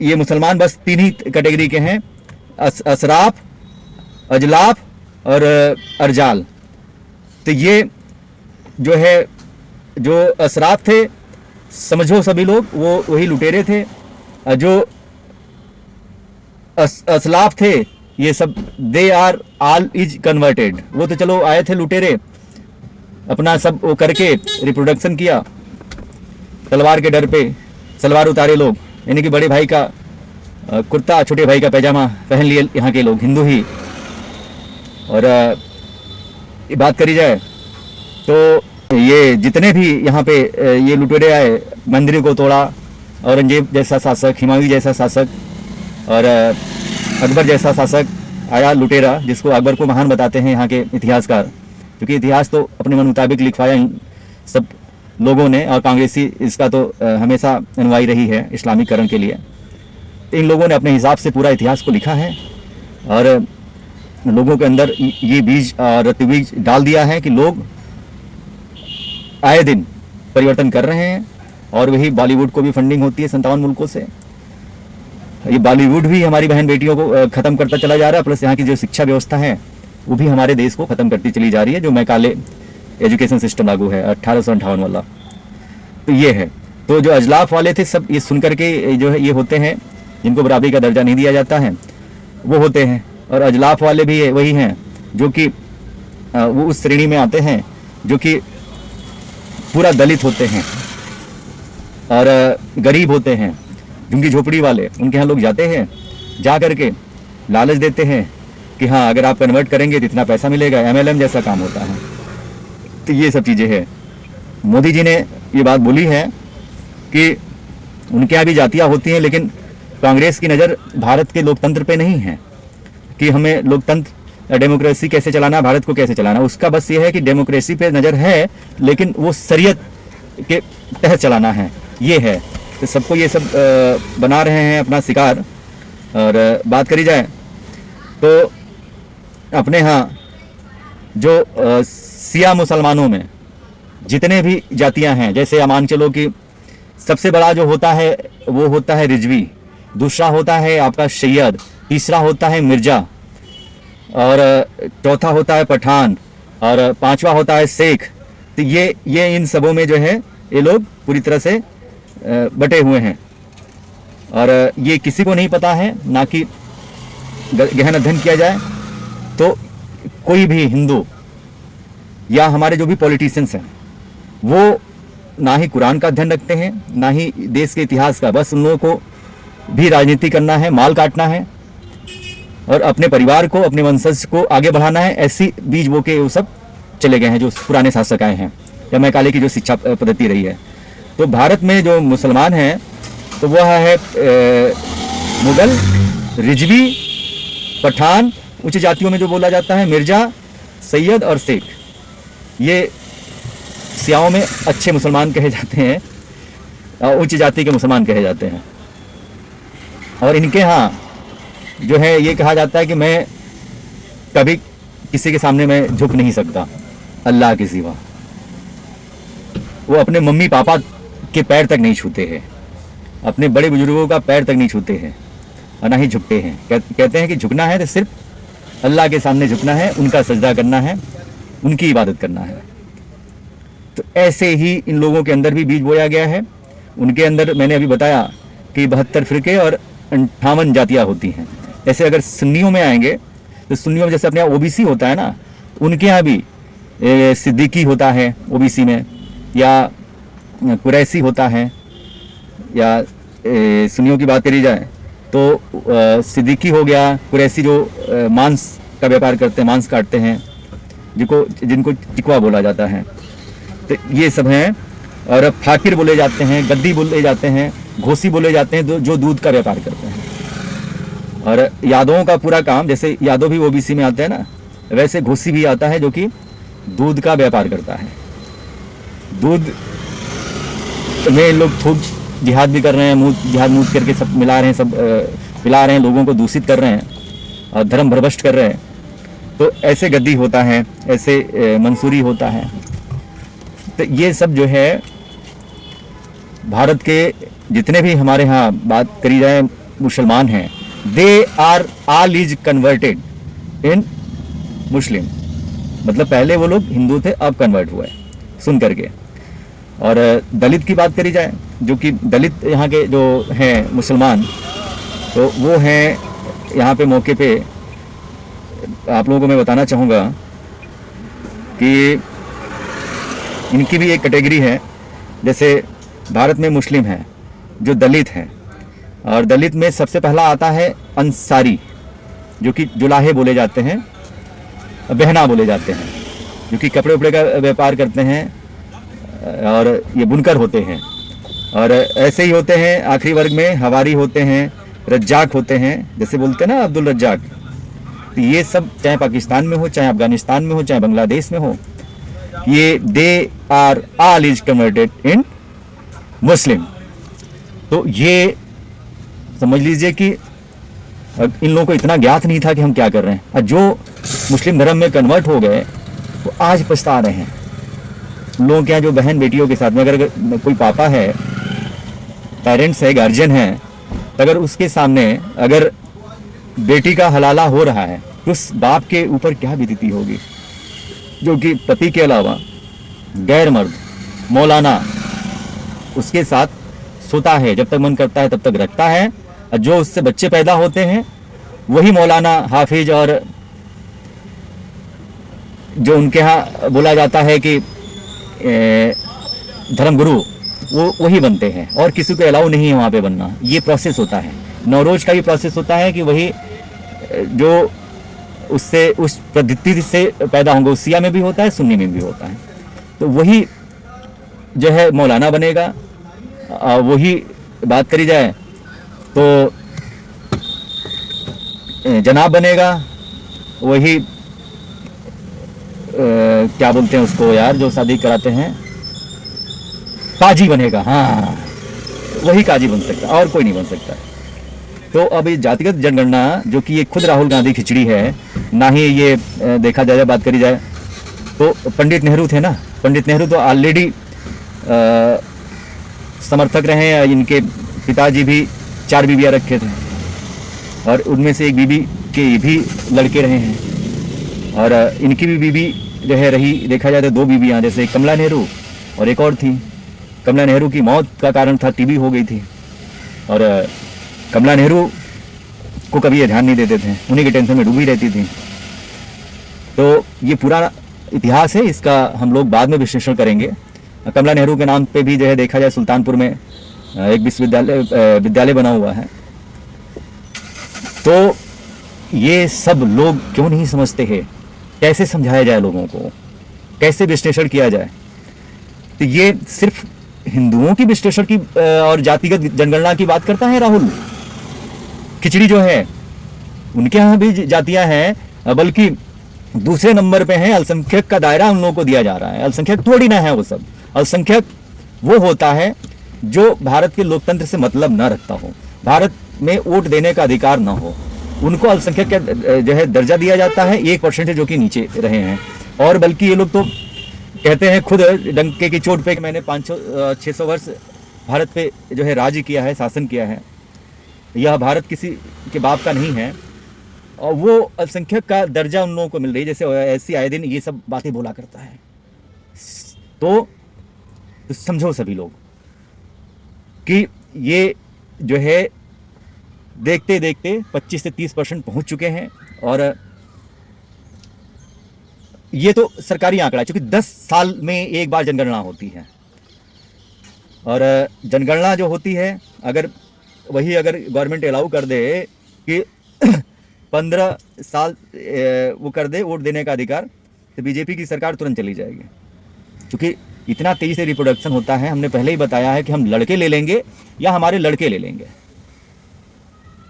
ये मुसलमान बस तीन ही कैटेगरी के हैं, असराफ, अजलाफ और अरजाल। तो ये जो है, जो असराफ थे समझो सभी लोग वो वही लुटेरे थे, जो असलाफ थे ये सब they are all is converted. वो तो चलो आए थे लुटेरे, अपना सब वो करके रिप्रोडक्शन किया, तलवार के डर पे सलवार उतारे लोग, यानी कि बड़े भाई का कुर्ता छोटे भाई का पैजामा पहन लिए यहाँ के लोग, हिंदू ही। और बात करी जाए तो ये जितने भी यहाँ पे ये लुटेरे आए, मंदिरों को तोड़ा, औरंगजेब जैसा शासक, हुमायूं जैसा शासक और अकबर जैसा शासक आया लुटेरा, जिसको अकबर को महान बताते हैं यहाँ के इतिहासकार, क्योंकि इतिहास तो अपने मन मुताबिक लिखवाया इन सब लोगों ने, और कांग्रेसी इसका तो हमेशा अनुयायी रही है इस्लामीकरण के लिए। इन लोगों ने अपने हिसाब से पूरा इतिहास को लिखा है और लोगों के अंदर ये बीज और बीज डाल दिया है कि लोग आए दिन परिवर्तन कर रहे हैं। और वही बॉलीवुड को भी फंडिंग होती है 57 मुल्कों से। ये बॉलीवुड भी हमारी बहन बेटियों को ख़त्म करता चला जा रहा है, प्लस यहाँ की जो शिक्षा व्यवस्था है वो भी हमारे देश को ख़त्म करती चली जा रही है, जो मैकाले एजुकेशन सिस्टम लागू है 1858 वाला। तो ये है। तो जो अजलाफ वाले थे सब ये सुन करके जो है ये होते हैं जिनको बराबरी का दर्जा नहीं दिया जाता है, वो होते हैं। और अजलाफ वाले भी वही हैं जो कि वो उस श्रेणी में आते हैं जो कि पूरा दलित होते हैं और गरीब होते हैं, झुग्गी झोपड़ी वाले। उनके यहाँ लोग जाते हैं, जा करके लालच देते हैं कि हाँ अगर आप कन्वर्ट करेंगे तो इतना पैसा मिलेगा, MLM जैसा काम होता है। तो ये सब चीज़ें हैं। मोदी जी ने ये बात बोली है कि उनके यहाँ भी जातियाँ होती हैं, लेकिन कांग्रेस की नज़र भारत के लोकतंत्र पे नहीं है कि हमें लोकतंत्र डेमोक्रेसी कैसे चलाना, भारत को कैसे चलाना। उसका बस ये है कि डेमोक्रेसी पे नज़र है, लेकिन वो शरीयत के तहत चलाना है, ये है। तो सबको ये सब बना रहे हैं अपना शिकार। और बात करी जाए तो अपने यहाँ जो सिया मुसलमानों में जितने भी जातियां हैं, जैसे मान चलो कि सबसे बड़ा जो होता है वो होता है रिजवी, दूसरा होता है आपका सैयद, तीसरा होता है मिर्जा, और चौथा होता है पठान, और पांचवा होता है शेख। तो ये इन सबों में जो है ये लोग पूरी तरह से बटे हुए हैं और ये किसी को नहीं पता है, ना कि गहन अध्ययन किया जाए तो कोई भी हिंदू या हमारे जो भी पॉलिटिशियंस हैं वो ना ही कुरान का अध्ययन रखते हैं, ना ही देश के इतिहास का। बस उन लोगों को भी राजनीति करना है, माल काटना है और अपने परिवार को, अपने वंशज को आगे बढ़ाना है। ऐसी बीज बो के वो सब चले गए हैं जो पुराने शासक आए हैं या मैकाले की जो शिक्षा पद्धति रही है। तो भारत में जो मुसलमान हैं तो वह है मुगल, रिजवी, पठान, उच्च जातियों में जो बोला जाता है मिर्जा, सैयद और शेख। ये सियाओं में अच्छे मुसलमान कहे जाते हैं, उच्च जाति के मुसलमान कहे जाते हैं। और इनके यहाँ जो है ये कहा जाता है कि मैं कभी किसी के सामने मैं झुक नहीं सकता अल्लाह के सिवा। वो अपने मम्मी पापा के पैर तक नहीं छूते हैं, अपने बड़े बुजुर्गों का पैर तक नहीं छूते हैं और ना ही झुकते हैं। कहते हैं कि झुकना है तो सिर्फ अल्लाह के सामने झुकना है, उनका सजदा करना है, उनकी इबादत करना है। तो ऐसे ही इन लोगों के अंदर भी बीज बोया गया है। उनके अंदर मैंने अभी बताया कि 72 फिरके और 58 जातियाँ होती हैं। ऐसे अगर सुन्नियों में आएंगे तो सुन्नियों में जैसे अपने यहाँ OBC होता है ना, उनके यहाँ भी सिद्दीकी होता है OBC में, या कुरैशी होता है, या सुन्नियों की बात करी जाए तो सिद्दीकी हो गया, कुरैशी जो मांस का व्यापार करते हैं, मांस काटते हैं, जिनको टिकवा बोला जाता है। तो ये सब हैं। और फाकिर बोले जाते हैं, गद्दी बोले जाते हैं, घोसी बोले जाते हैं जो दूध का व्यापार करते हैं। और यादवों का पूरा काम, जैसे यादव भी OBC में आते हैं ना, वैसे घोसी भी आता है जो कि दूध का व्यापार करता है। दूध में लोग खूब जिहाद भी कर रहे हैं, जिहाद मूद करके सब मिला रहे हैं, सब पिला रहे हैं, लोगों को दूषित कर रहे हैं और धर्म भ्रष्ट कर रहे हैं। तो ऐसे गद्दी होता है, ऐसे मंसूरी होता है। तो ये सब जो है भारत के जितने भी हमारे यहाँ बात करी जाए मुसलमान हैं, they are all is converted in Muslim. मतलब पहले वो लोग हिंदू थे, अब कन्वर्ट हुए सुन करके। और दलित की बात करी जाए, जो कि दलित यहाँ के जो हैं मुसलमान, तो वो हैं यहाँ पे मौके पे आप लोगों को मैं बताना चाहूँगा कि इनकी भी एक कैटेगरी है। जैसे भारत में मुस्लिम हैं जो दलित हैं, और दलित में सबसे पहला आता है अंसारी, जो कि जुलाहे बोले जाते हैं, बहना बोले जाते हैं, जो कि कपड़े उपड़े का व्यापार करते हैं और ये बुनकर होते हैं। और ऐसे ही होते हैं आखिरी वर्ग में हवारी होते हैं, रज्जाक होते हैं, जैसे बोलते हैं ना अब्दुल रज्जाक। तो ये सब चाहे पाकिस्तान में हो, चाहे अफगानिस्तान में हो, चाहे बांग्लादेश में हो, ये they are all is converted in Muslim. तो ये समझ लीजिए कि इन लोगों को इतना ज्ञात नहीं था कि हम क्या कर रहे हैं, और जो मुस्लिम धर्म में कन्वर्ट हो गए वो आज पछता रहे हैं। लोगों के यहाँ जो बहन बेटियों के साथ में अगर कोई पापा है, पेरेंट्स है, गार्जियन है, तो अगर उसके सामने अगर बेटी का हलाला हो रहा है तो उस बाप के ऊपर क्या बीतती होगी, जो कि पति के अलावा गैर मर्द मौलाना उसके साथ सोता है, जब तक मन करता है तब तक रखता है, और जो उससे बच्चे पैदा होते हैं वही मौलाना, हाफिज, और जो उनके यहाँ बोला जाता है कि धर्मगुरु, वो वही बनते हैं, और किसी को अलाउ नहीं है वहाँ पे बनना। ये प्रोसेस होता है। नौरोज का भी प्रोसेस होता है कि वही जो उससे उस पद्धति से पैदा होंगे, उस शिया में भी होता है, सुन्नी में भी होता है, तो वही जो है मौलाना बनेगा। वही बात करी जाए तो जनाब बनेगा, वही क्या बोलते हैं उसको यार, जो शादी कराते हैं, काजी बनेगा। हाँ, वही काजी बन सकता, और कोई नहीं बन सकता। तो अब ये जातिगत जनगणना, जो कि ये खुद राहुल गांधी खिचड़ी है, ना ही ये देखा जाए, बात करी जाए तो पंडित नेहरू थे ना, पंडित नेहरू तो ऑलरेडी समर्थक रहे हैं। इनके पिताजी भी 4 बीबियाँ रखे थे, और उनमें से एक बीबी के भी लड़के रहे हैं, और इनकी भी बीबी जो है रही, देखा जाए तो 2 बीबियाँ, जैसे कमला नेहरू और एक और थी। कमला नेहरू की मौत का कारण था टीबी हो गई थी, और कमला नेहरू को कभी ये ध्यान नहीं देते थे, उन्हीं के टेंशन में डूबी रहती थी। तो ये पूरा इतिहास है, इसका हम लोग बाद में विश्लेषण करेंगे। कमला नेहरू के नाम पे भी जो है देखा जाए सुल्तानपुर में एक विद्यालय बना हुआ है। तो ये सब लोग क्यों नहीं समझते हैं, कैसे समझाया जाए लोगों को, कैसे विश्लेषण किया जाए। तो ये सिर्फ हिंदुओं की विश्लेषण की और जातिगत जनगणना की बात करता है राहुल। खिचड़ी जो है उनके यहाँ भी जातियां हैं, बल्कि दूसरे नंबर पे हैं। अल्पसंख्यक का दायरा उन लोगों को दिया जा रहा है। अल्पसंख्यक थोड़ी ना है वो सब। अल्पसंख्यक वो होता है जो भारत के लोकतंत्र से मतलब न रखता हो, भारत में वोट देने का अधिकार ना हो, उनको अल्पसंख्यक का जो है दर्जा दिया जाता है। 1% जो कि नीचे रहे हैं, और बल्कि ये लोग तो कहते हैं खुद डंके की चोट पे कि मैंने 500-600 वर्ष भारत पे जो है राज्य किया है, शासन किया है, यह भारत किसी के बाप का नहीं है, और वो अल्पसंख्यक का दर्जा उन लोगों को मिल रही है। जैसे ऐसी आए दिन ये सब बातें बोला करता है। तो समझो सभी लोग कि ये जो है देखते देखते 25 से 30% पहुंच चुके हैं, और ये तो सरकारी आंकड़ा है, क्योंकि 10 साल में एक बार जनगणना होती है। और जनगणना जो होती है, अगर गवर्नमेंट अलाउ कर दे कि 15 साल वो कर दे वोट देने का अधिकार, तो बीजेपी की सरकार तुरंत चली जाएगी। क्योंकि इतना तेजी से रिप्रोडक्शन होता है। हमने पहले ही बताया है कि हम लड़के ले लेंगे या हमारे लड़के ले लेंगे,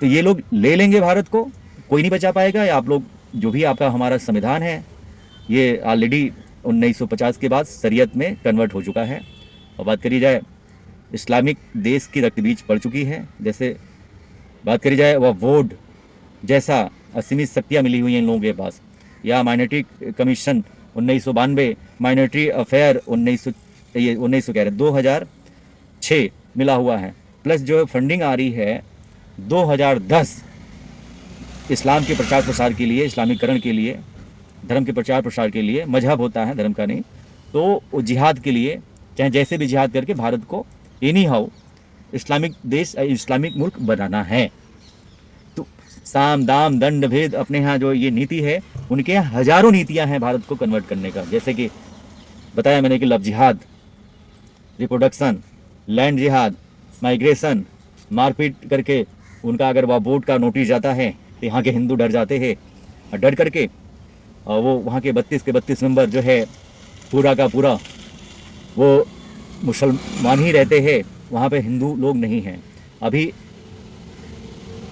तो ये लोग ले लेंगे भारत को, कोई नहीं बचा पाएगा। या आप लोग जो भी आपका हमारा संविधान है, ये ऑलरेडी 1950 के बाद शरीयत में कन्वर्ट हो चुका है। और बात करी जाए इस्लामिक देश की रक्तबीज पड़ चुकी है। जैसे बात करी जाए वह वोट जैसा असीमित शक्तियाँ मिली हुई हैं इन लोगों के पास, या माइनॉरिटी कमीशन 1992, माइनॉरिटी अफेयर 2006 मिला हुआ है, प्लस जो फंडिंग आ रही है 2010 इस्लाम के प्रचार प्रसार के लिए, इस्लामीकरण के लिए, धर्म के प्रचार प्रसार के लिए, मजहब होता है धर्म का नहीं, तो वो जिहाद के लिए, चाहे जैसे भी जिहाद करके भारत को एनी हाउ इस्लामिक देश, इस्लामिक मुल्क बनाना है। तो साम दाम दंड भेद अपने यहाँ जो ये नीति है, उनके यहाँ हजारों नीतियाँ हैं भारत को कन्वर्ट करने का। जैसे कि बताया मैंने कि लव जिहाद, रिप्रोडक्शन, लैंड जिहाद, माइग्रेशन, मारपीट करके उनका अगर वह वोट का नोटिस जाता है तो यहाँ के हिंदू डर जाते हैं, और डर करके और वो वहाँ के 32 के 32 मेंबर जो है पूरा का पूरा वो मुसलमान ही रहते हैं, वहाँ पे हिंदू लोग नहीं हैं। अभी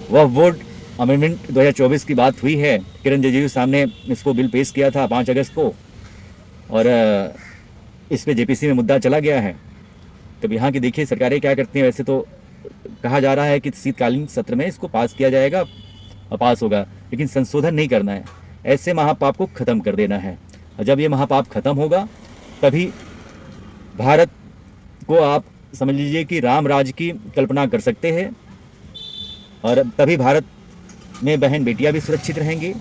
वह वोट अमेंडमेंट 2024 की बात हुई है, किरण रिजिजू साहब ने इसको बिल पेश किया था 5 अगस्त को, और इस पे जेपीसी में मुद्दा चला गया है। तो यहाँ की देखिए सरकारें क्या करती हैं। वैसे तो कहा जा रहा है कि शीतकालीन सत्र में इसको पास किया जाएगा और पास होगा, लेकिन संशोधन नहीं करना है, ऐसे महापाप को ख़त्म कर देना है। और जब ये महापाप ख़त्म होगा तभी भारत को आप समझ लीजिए कि राम राज की कल्पना कर सकते हैं, और तभी भारत में बहन बेटियां भी सुरक्षित रहेंगी,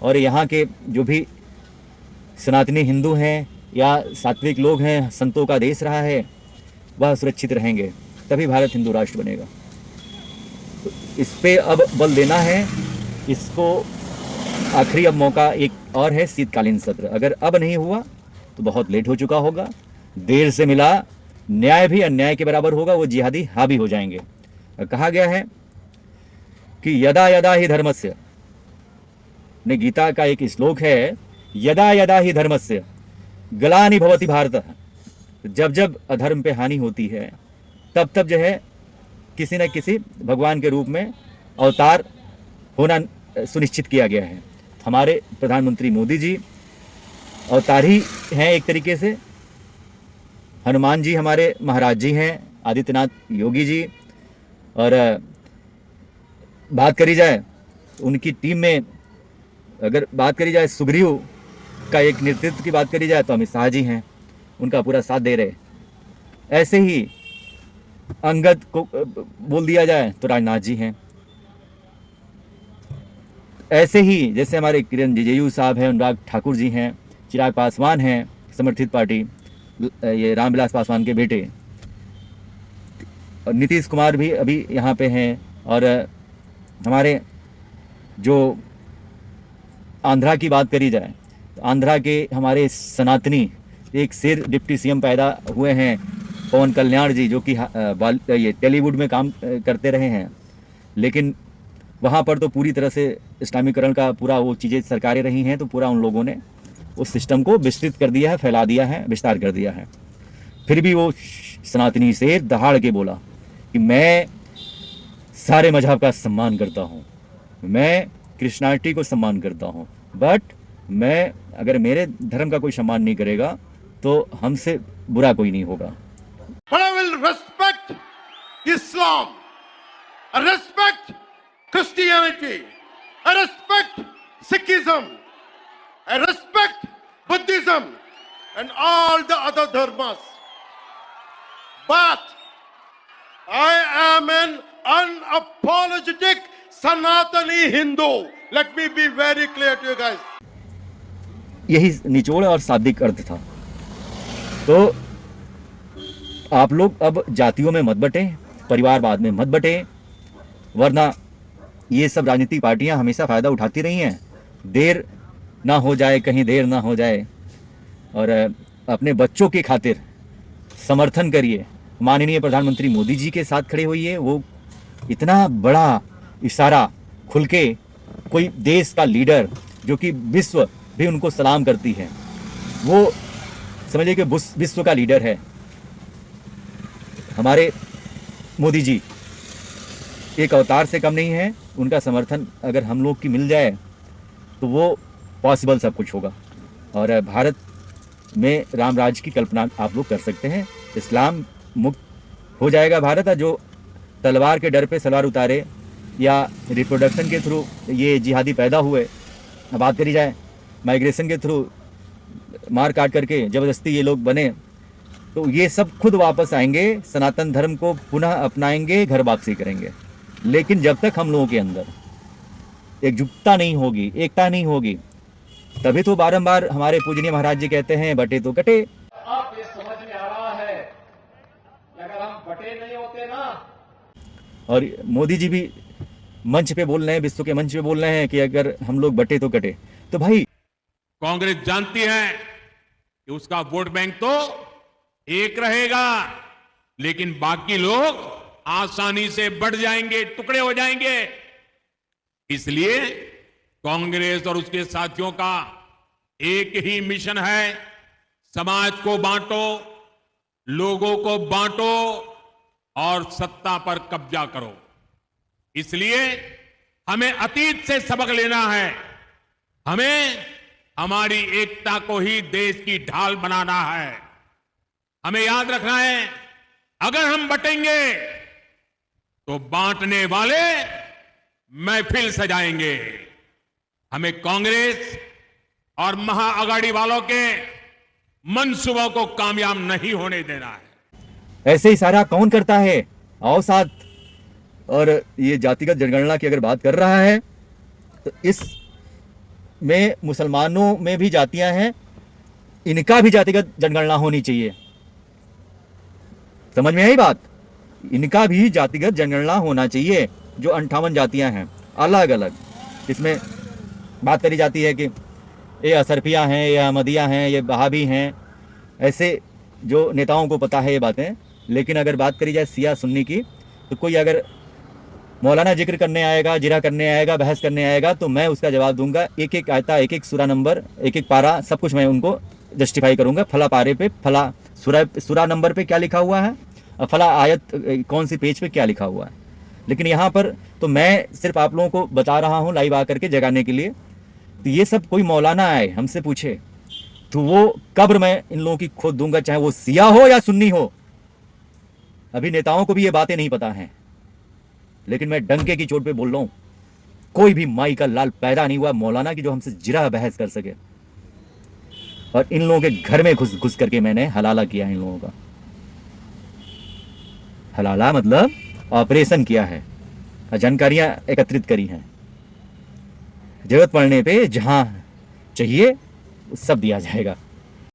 और यहाँ के जो भी सनातनी हिंदू हैं या सात्विक लोग हैं, संतों का देश रहा है, वह सुरक्षित रहेंगे, तभी भारत हिंदू राष्ट्र बनेगा। तो इस पे अब बल देना है। इसको आखिरी अब मौका एक और है, शीतकालीन सत्र। अगर अब नहीं हुआ तो बहुत लेट हो चुका होगा। देर से मिला न्याय भी अन्याय के बराबर होगा, वो जिहादी हावी हो जाएंगे। कहा गया है कि यदा यदा ही धर्मस्य, ने गीता का एक श्लोक है, यदा यदा ही धर्मस्य ग्लानि भवति भारत। जब जब अधर्म पे हानि होती है तब तब जो है किसी न किसी भगवान के रूप में अवतार होना सुनिश्चित किया गया है। हमारे प्रधानमंत्री मोदी जी अवतार ही हैं एक तरीके से। हनुमान जी हमारे महाराज जी हैं, आदित्यनाथ योगी जी। और बात करी जाए उनकी टीम में, अगर बात करी जाए सुग्रीव का एक नेतृत्व की बात करी जाए तो अमित शाह जी हैं, उनका पूरा साथ दे रहे। ऐसे ही अंगद को बोल दिया जाए तो राजनाथ जी हैं। ऐसे ही जैसे हमारे किरण रिजिजू साहब हैं, अनुराग ठाकुर जी हैं, चिराग पासवान हैं, समर्थित पार्टी, ये रामविलास पासवान के बेटे, और नीतीश कुमार भी अभी यहाँ पे हैं। और हमारे जो आंध्रा की बात करी जाए तो आंध्रा के हमारे सनातनी एक शेर डिप्टी सीएम पैदा हुए हैं, पवन कल्याण जी, जो कि ये टॉलीवुड में काम करते रहे हैं, लेकिन वहाँ पर तो पूरी तरह से इस्लामीकरण का पूरा वो चीज़ें सरकारें रही हैं, तो पूरा उन लोगों ने उस सिस्टम को विस्तृत कर दिया है, फैला दिया है, विस्तार कर दिया है। फिर भी वो सनातनी शेर दहाड़ के बोला कि मैं सारे मजहब का सम्मान करता हूँ, मैं क्रिश्चियनिटी को सम्मान करता हूँ, बट मैं अगर मेरे धर्म का कोई सम्मान नहीं करेगा तो हमसे बुरा कोई नहीं होगा। But I will respect Islam, I respect Christianity, I respect Sikhism, I respect Buddhism and all the other dharmas. But I am an unapologetic Sanatani Hindu. Let me be very clear to you guys. यही निचोड़ और शाब्दिक अर्थ था। तो आप लोग अब जातियों में मत बटें, परिवारवाद में मत बटें, वरना ये सब राजनीतिक पार्टियां हमेशा फ़ायदा उठाती रही हैं। देर ना हो जाए, कहीं देर ना हो जाए, और अपने बच्चों की खातिर समर्थन करिए। माननीय प्रधानमंत्री मोदी जी के साथ खड़े होइए। वो इतना बड़ा इशारा खुल के, कोई देश का लीडर जो कि विश्व भी उनको सलाम करती है, वो समझिए कि विश्व का लीडर है हमारे मोदी जी, एक अवतार से कम नहीं है। उनका समर्थन अगर हम लोग की मिल जाए तो वो पॉसिबल सब कुछ होगा, और भारत में राम राज की कल्पना आप लोग कर सकते हैं। इस्लाम मुक्त हो जाएगा भारत। जो तलवार के डर पे सलवार उतारे या रिप्रोडक्शन के थ्रू ये जिहादी पैदा हुए, बात करी जाए माइग्रेशन के थ्रू मार काट करके ज़बरदस्ती ये लोग बने, तो ये सब खुद वापस आएंगे, सनातन धर्म को पुनः अपनाएंगे, घर वापसी करेंगे। लेकिन जब तक हम लोगों के अंदर एकजुटता नहीं होगी, एकता नहीं होगी, तभी तो बारंबार हमारे पूजनीय महाराज जी कहते हैं बटे तो कटे। अब ये समझ में आ रहा है कि अगर हम बटे नहीं होते ना। और मोदी जी भी मंच पे बोल रहे हैं, विश्व के मंच पे बोल रहे हैं कि अगर हम लोग बटे तो कटे। तो भाई कांग्रेस जानती है कि उसका वोट बैंक तो एक रहेगा, लेकिन बाकी लोग आसानी से बढ़ जाएंगे, टुकड़े हो जाएंगे। इसलिए कांग्रेस और उसके साथियों का एक ही मिशन है, समाज को बांटो, लोगों को बांटो और सत्ता पर कब्जा करो। इसलिए हमें अतीत से सबक लेना है, हमें हमारी एकता को ही देश की ढाल बनाना है। हमें याद रखना है, अगर हम बटेंगे तो बांटने वाले महफिल सजाएंगे। हमें कांग्रेस और महाअघाड़ी वालों के मंसूबों को कामयाब नहीं होने देना है। ऐसे इशारा कौन करता है? आओ साथ। और ये जातिगत जनगणना की अगर बात कर रहा है तो इस में मुसलमानों में भी जातियां हैं, इनका भी जातिगत जनगणना होनी चाहिए। समझ में आई बात? इनका भी जातिगत जनगणना होना चाहिए। जो 58 जातियां हैं अलग अलग, इसमें बात करी जाती है कि ये असरफिया हैं, ये अहमदिया हैं, ये बहाबी हैं, ऐसे जो नेताओं को पता है ये बातें। लेकिन अगर बात करी जाए सिया सुन्नी की, तो कोई अगर मौलाना जिक्र करने आएगा, जिरा करने आएगा, बहस करने आएगा, तो मैं उसका जवाब दूंगा। एक एक आयता, एक एक सूरा नंबर, एक एक पारा, सब कुछ मैं उनको जस्टिफाई करूंगा। फला पारे पे, फला सूरा नंबर पे क्या लिखा हुआ है और फला आयत कौन सी पेज पे क्या लिखा हुआ है। लेकिन यहाँ पर तो मैं सिर्फ आप लोगों को बता रहा हूँ लाइव आकर के जगाने के लिए। तो ये सब कोई मौलाना आए हमसे पूछे तो वो कब्र मैं इन लोगों की खोद दूंगा, चाहे वो सिया हो या सुन्नी हो। अभी नेताओं को भी ये बातें नहीं पता हैं, लेकिन मैं डंके की चोट पे बोल रहा हूं, कोई भी माई का लाल पैदा नहीं हुआ मौलाना की जो हमसे जिरा बहस कर सके। और इन लोगों के घर में घुस घुस करके मैंने हलाला किया, इन लोगों का हलाला मतलब ऑपरेशन किया है, जानकारियां एकत्रित करी हैं। जरूरत पड़ने पे जहां चाहिए सब दिया जाएगा।